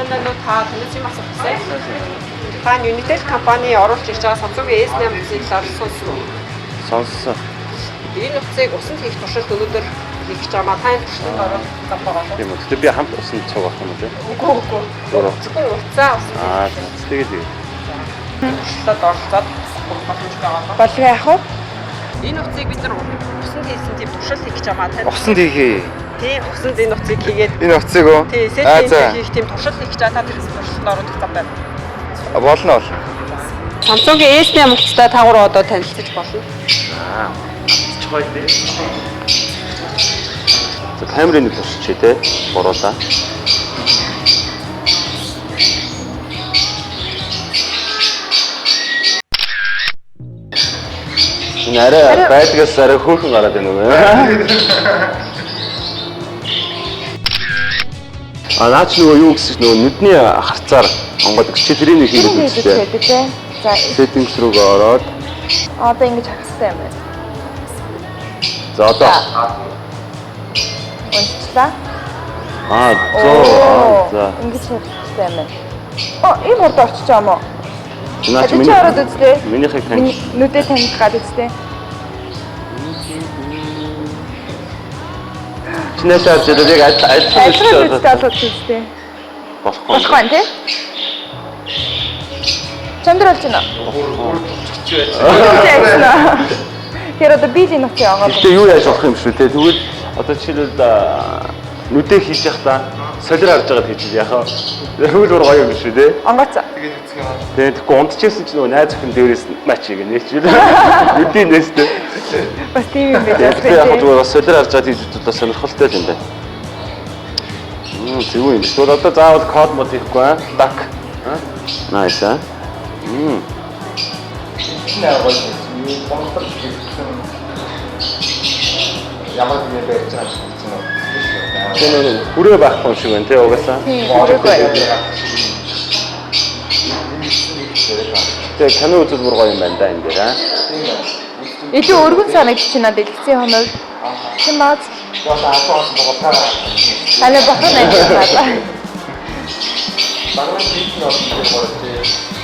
Чанаа та таньж юм асуусан. Та Unitel компани оруулж ирж байгаа Samsung-ийн S8 үсгийг сонссон уу? Сонссон. Энэ утсыг усанд хийх туршилт өнөөдөр хийх гэж байгаа. Та энэ туршилтанд орох зам байгаа. Тийм үү. Гэтэ би хамт усанд цугах юм уу? Үгүй. Зөвхөн утсаа усанд. Тэгээд туршилтад оролцоод боломж байгаа. Болго яах вэ? Энэ утсыг бид нар усанд хийсэн тийм туршилт хийх гэж байгаа. усанд хийхээ. Тийм, усанд энэ утсыг хийгээд Энэ утсыг уу? тийм, сэтгүүл хийх тийм туршилт хийх гэж байгаа. Та тэр туршилтанд орох зам байна. Болно. Samsung-ийн S8 утастай тагвар одоо танилцуулж болно. Чой дээ. За камерын нэг туршиж тий. Боруулаа. Энэ арай байдгаас арай хөөрхөн гараад байна уу? Наач нөгөө юу гэсэн чинь нөгөө нүдний харцаар онгодог чи тэрийг нэг хийгээд үзтээ. За Settings руугаа ороод одоо ингэж харах хэрэгтэй юм байна. за одоо Уншлаа. за Ингэж харах хэрэгтэй юм байна. Энэ урд орчиж байгаа юм уу? наач Чи ороод үзлээ. минийхийг таньж Нүдээ таних гад үзтээ. чинээс авч яг Айлгаж үзтээ. Болох байна тий? Чамд болж байна. Тэр одоо биелийн нөхцөл агаад. Гэтэ юу яаж болох юм шүү те. Тэгвэл одоо жишээлбэл нүдээ хийж явах та солир харж байгаад хийж яхаа. Хөл бүр гоё юм шүү те. Онгоцоо. Тэгээд тэгэхгүй унтчихсан чинь нөгөө найз охин дээрээс мач ийг нээчихвэл нүдийн нээстэй. Бас тийм юм Тэгээд яг байна. зүгээр солир харж байгаад хийж удаа сонирхолтой юм байна. Зөв юм. Тэгвэл одоо заавал код мод хийхгүй аа. Так. Nice аа. Ямар нэг байж байгаа юм. Тэр хүрээ байхгүй юм шиг байна те угаасаа. Тэгээ кино үзэл бүр гоё юм байна да энэ дээр аа. Илүү өргөн санагдчих надад дэлгэцийн хоног. Чи маа таны бохор найз надаа. Багрын хийх нь бол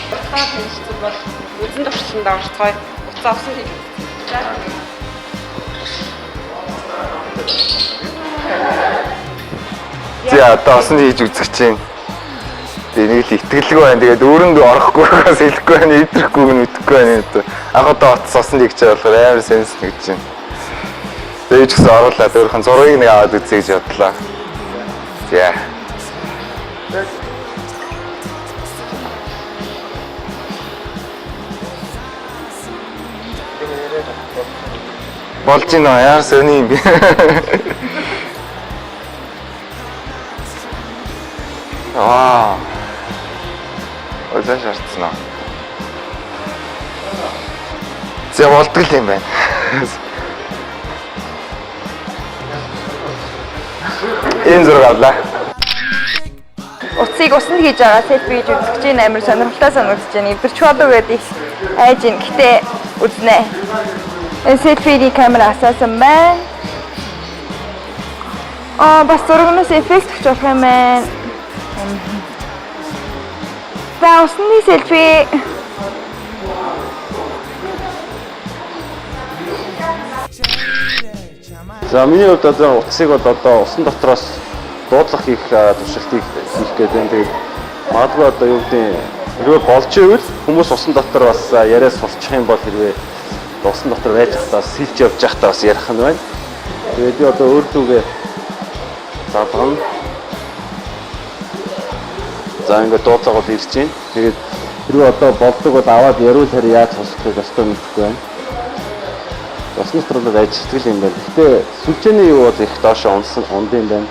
Та танилцсан бол үзэн туршилтанд орцгоё. Утсаа усан хийж. За одоо осон хийж үзэх чинь. Тэгээ нэг л итгэлгүй байна. Тэгээд өөрөндөө орохгүй байгаас хэлэхгүй байна. Идрэхгүй нь үтгэхгүй байна. Анх одоо утас осон хийж байгаа болохоор амар сенс нэг чинь. Тэгээд ч гэсэн оруулаад өөрхөн зургийг нэг аваад үзье гэж бодлоо. За. Болж байна уу? Яар сони юм бэ? Өлөө шаардсан уу? За болдгол юм байна. Энэ зураг авлаа. Утсыг усанд хийж байгаа селфи хийж үзэх чинь амар сонирхолтой санагдаж байна. Эвдэрч болов гэдэг их айж ин. Гэтэ үзнэ. Энэ селфиний камера асаасан байна. Бас зургнаас эффект өгч болох юм байна. За усны селфи. За миний хувьд одоо утсыг одоо усан дотроос дуудлах хийх туршилтыг хийх гэдэг юм. Тэгээд магадгүй одоо юу гэдэг хэрвээ болж ивэл хүмүүс усан дотор бас яриа сурчих юм бол хэрвээ усан дотор байж байхдаа сэлж явж байхдаа бас ярих нь байна. Тэгээд би одоо өөртөө задлан за ингээд дуудлагууд ирж байна. Тэгээд хэрвээ одоо болдог бол аваад яриул харь яаж сонсохыг өстой мэдэхгүй байна. Усан дотор л байж сэтгэл юм байна. Гэтэ сүлжээний юу бол их доошоо унд юм байна.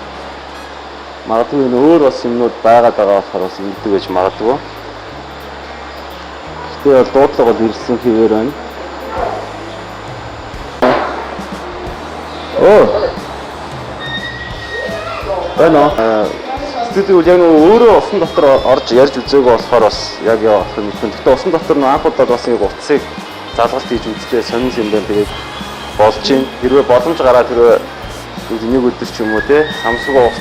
Магадгүй энэ өөр бас юмнууд байгаад байгаа болохоор бас ингэдэг гэж магадгүй. Гэтэ бол дуудлага бол ирсэн хэвээр байна. Байна. Студиуд яг өөрөө усан дотор орж ярьж үзээгүй болохоор бас яг яах юм бэ? Гэтэ усан дотор анх удаа бас нэг утсыг залгалт хийж үзтээ сонин юм байна. Тэгээд болж юм. Хэрвээ боломж гараад хэрвээ нэг өдөр ч юм уу те Samsung утас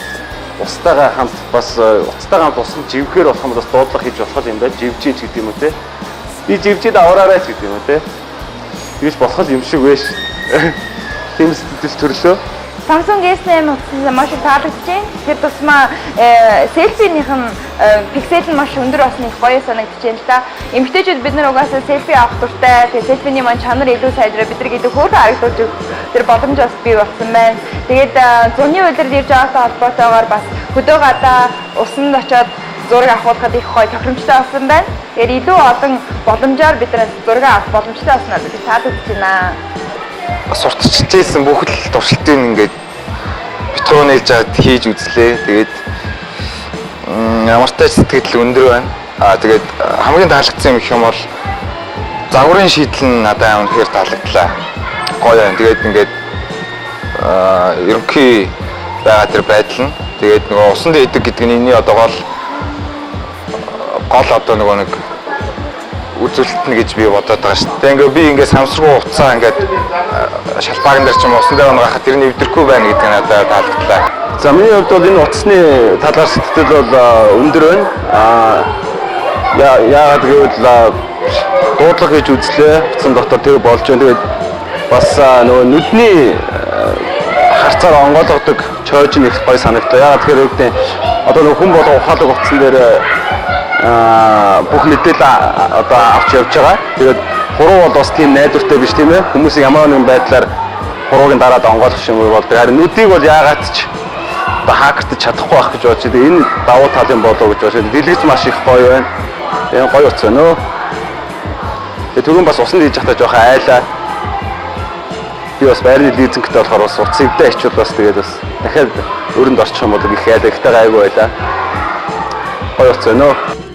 устайгаа хамт бас уцтайгаа хамт усан живгээр болох юм бол бас дуудлага хийж болох юм байна. Живжин ч гэдэг юм уу те. Би живжид авраарай ч гэдэг юм уу те. Тэгж болох юм шиг вэ ш. Тийм сэтгэл төрлөө. Samsung S8 утсан маш их таалагдчихээн. Тэр тусмаа селфинийх нь пиксел нь маш өндөр болсныг гоё санагдчихээн л да. Эмэгтэйчүүд бид нар угаасаа селфи авах дуртай. Тэгээ селфиний маань чанар илүү сайжраа бидрийг илүү хөөрхөн харагдуулж тэр боломж бас бий болсон байна. Тэгээд зуны үйлрэл ирж байгаатай холбоотойгоор бас хөдөө гадаа усанд очоод зураг авахд их гоё тохиромжтой болсон байна. Тэгэхээр илүү олон боломжоор бид нар зураг авах боломжтой болсон надад их таалагдчихээн. Сурталчилжсэн бүх л туршилтыг ингээд битгүү нээлж аваад хийж үзлээ. Тэгээд ямар ч сэтгэл өндөр байна. Тэгээд хамгийн таалагдсан юм гэх юм бол загварын шийдэл нь надад амар ихээр таалагдлаа. Гоё байна. Тэгээд ингээд ерөнхий байгаа тэр байдал нь тэгээд нөгөө усан дээр идэг гэдэг нь энэний одоо гол одоо нөгөө нэг үзүүлэлт нь гэж би бодоод байгаа шүү дээ. Ингээ би ингээ самсруу уцаа ингээд шалбарн дээр ч юм усан дээр унагахад тэр нь эвдэрхгүй байна гэдэг нь надад таалагдлаа. За миний хувьд бол энэ утасны талаар сэтгэл бол өндөр байна. Яагаад гэвэл дуудлага хийж үзлээ. Утсан дотор тэр болж байна. Тэгээд бас нөгөө нүдний харцаар онгойлгодог чойж нэг гоё санагдлаа. Яагаад тэгэхээр үүдээ одоо нөгөө хүн болго ухаалаг утсан дээр бүх мэдээлэл одоо авч явж байгаа. Тэгээд хуруу бол бас тийм найдвартай биш тийм ээ. Хүмүүсийг ямар нэгэн байдлаар хуруугийн дараад онгойлгох юм бол харин нүдийг бол яагаад ч одоо хакертж чадахгүй байх гэж бодож байна. Энэ давуу тал юм болоо гэж бодож байна. Дэлгэц маш их гоё байна. Энэ гоё утас байна өө. Тэгээд түрүүн бас усанд хийж захтаа жоохон айлаа. Би бас байрны лизингтэй болохоор бас утсывдаа ичвэл бас тэгээд бас дахиад өрөнд орчих юм бол их айлаа. Ихтэй гайгүй байлаа. Гоё утас байна өө.